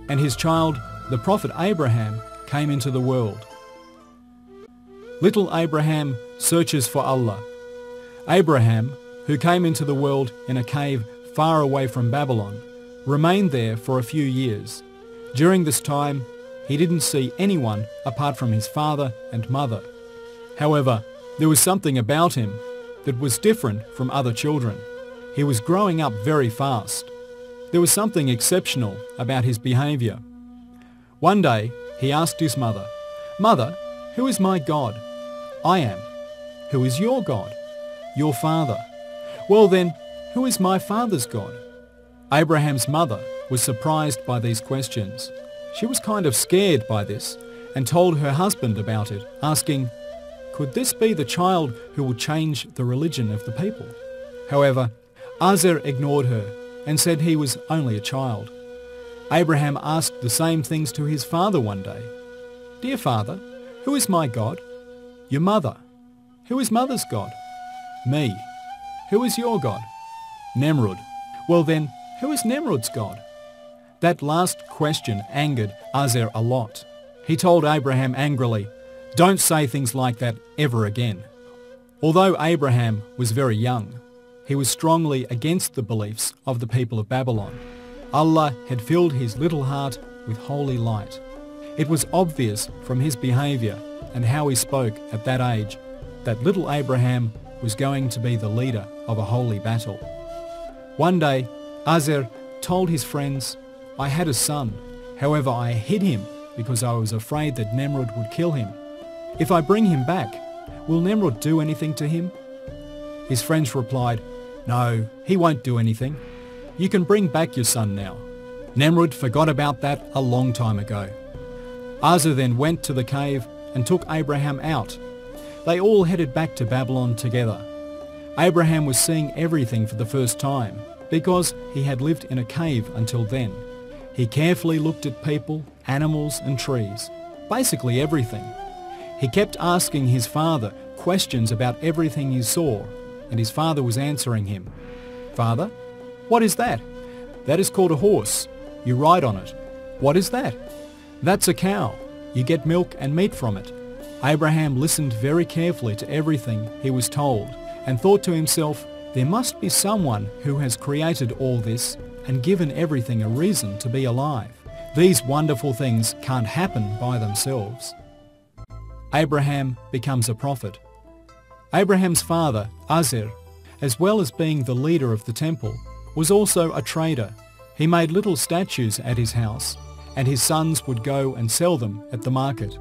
and his child, the prophet Abraham, came into the world. Little Abraham searches for Allah. Abraham, who came into the world in a cave far away from Babylon, remained there for a few years. During this time, he didn't see anyone apart from his father and mother. However, there was something about him that was different from other children. He was growing up very fast. There was something exceptional about his behaviour. One day, he asked his mother, "Mother, who is my God?" "I am." "Who is your God?" "Your father." "Well then, who is my father's God?" Abraham's mother was surprised by these questions. She was kind of scared by this and told her husband about it, asking, "Could this be the child who will change the religion of the people?" However, Azar ignored her and said he was only a child. Abraham asked the same things to his father one day. "Dear father, who is my God?" "Your mother." "Who is mother's God?" "Me." "Who is your God?" "Nemrod." "Well then, who is Nemrod's God?" That last question angered Azar a lot. He told Abraham angrily, "Don't say things like that ever again." Although Abraham was very young, he was strongly against the beliefs of the people of Babylon. Allah had filled his little heart with holy light. It was obvious from his behaviour and how he spoke at that age that little Abraham was going to be the leader of a holy battle. One day, Azar told his friends, "I had a son, however I hid him because I was afraid that Nemrod would kill him. If I bring him back, will Nemrod do anything to him?" His friends replied, "No, he won't do anything. You can bring back your son now. Nemrod forgot about that a long time ago." Azar then went to the cave and took Abraham out. They all headed back to Babylon together. Abraham was seeing everything for the first time because he had lived in a cave until then. He carefully looked at people, animals and trees, basically everything. He kept asking his father questions about everything he saw, and his father was answering him. "Father, what is that?" "That is called a horse. You ride on it." "What is that?" "That's a cow. You get milk and meat from it." Abraham listened very carefully to everything he was told and thought to himself, there must be someone who has created all this and given everything a reason to be alive. These wonderful things can't happen by themselves. Abraham becomes a prophet. Abraham's father, Azar, as well as being the leader of the temple, was also a trader. He made little statues at his house, and his sons would go and sell them at the market.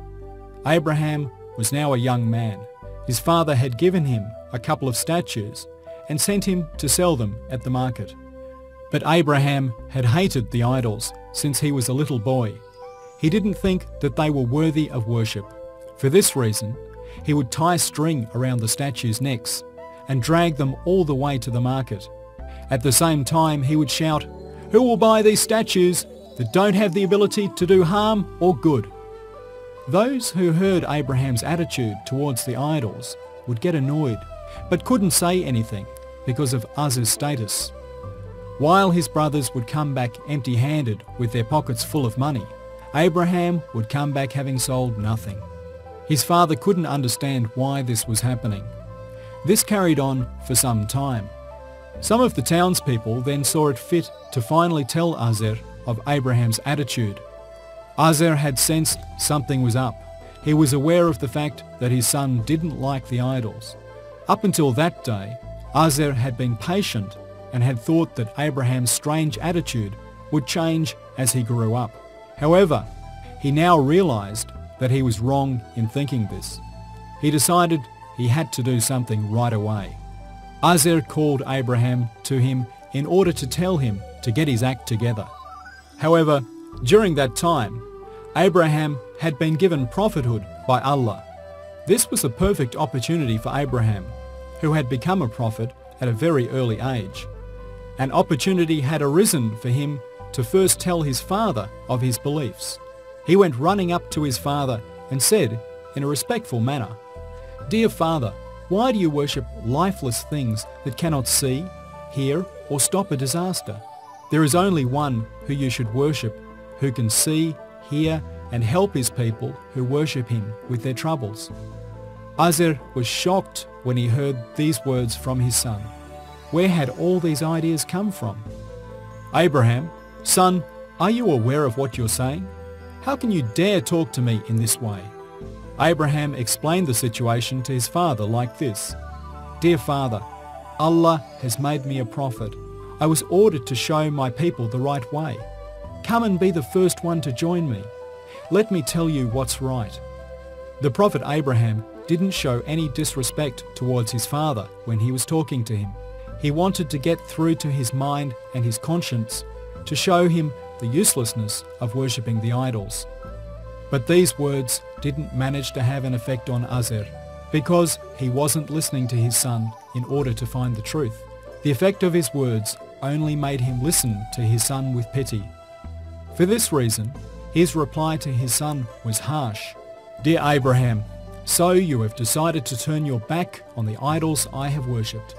Abraham was now a young man. His father had given him a couple of statues and sent him to sell them at the market. But Abraham had hated the idols since he was a little boy. He didn't think that they were worthy of worship. For this reason, he would tie string around the statues' necks and drag them all the way to the market. At the same time, he would shout, "Who will buy these statues that don't have the ability to do harm or good?" Those who heard Abraham's attitude towards the idols would get annoyed, but couldn't say anything because of Azar's status. While his brothers would come back empty-handed with their pockets full of money, Abraham would come back having sold nothing. His father couldn't understand why this was happening. This carried on for some time. Some of the townspeople then saw it fit to finally tell Azar of Abraham's attitude. Azar had sensed something was up. He was aware of the fact that his son didn't like the idols. Up until that day, Azar had been patient and had thought that Abraham's strange attitude would change as he grew up. However, he now realized that he was wrong in thinking this. He decided he had to do something right away. Azar called Abraham to him in order to tell him to get his act together. However, during that time, Abraham had been given prophethood by Allah. This was a perfect opportunity for Abraham, who had become a prophet at a very early age. An opportunity had arisen for him to first tell his father of his beliefs. He went running up to his father and said, in a respectful manner, "Dear father, why do you worship lifeless things that cannot see, hear, or stop a disaster? There is only one who you should worship, who can see, hear and help his people who worship him with their troubles. Azer was shocked when he heard these words from his son. Where had all these ideas come from? Abraham, son, are you aware of what you're saying? How can you dare talk to me in this way? Abraham explained the situation to his father like this. Dear father, Allah has made me a prophet. I was ordered to show my people the right way. Come and be the first one to join me. Let me tell you what's right. The prophet Abraham didn't show any disrespect towards his father when he was talking to him. He wanted to get through to his mind and his conscience to show him the uselessness of worshipping the idols. But these words didn't manage to have an effect on Azer because he wasn't listening to his son in order to find the truth. The effect of his words only made him listen to his son with pity. For this reason, his reply to his son was harsh. Dear Abraham, so you have decided to turn your back on the idols I have worshipped.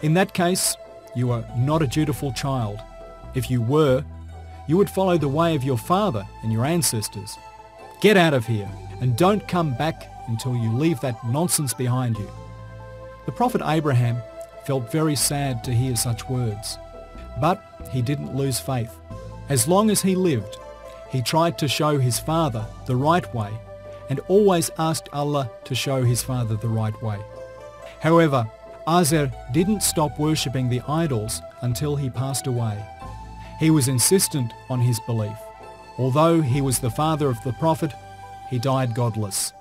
In that case, you are not a dutiful child. If you were, you would follow the way of your father and your ancestors. Get out of here and don't come back until you leave that nonsense behind you. The prophet Abraham felt very sad to hear such words, but he didn't lose faith. As long as he lived, he tried to show his father the right way and always asked Allah to show his father the right way. However, Azer didn't stop worshipping the idols until he passed away. He was insistent on his belief. Although he was the father of the Prophet, he died godless.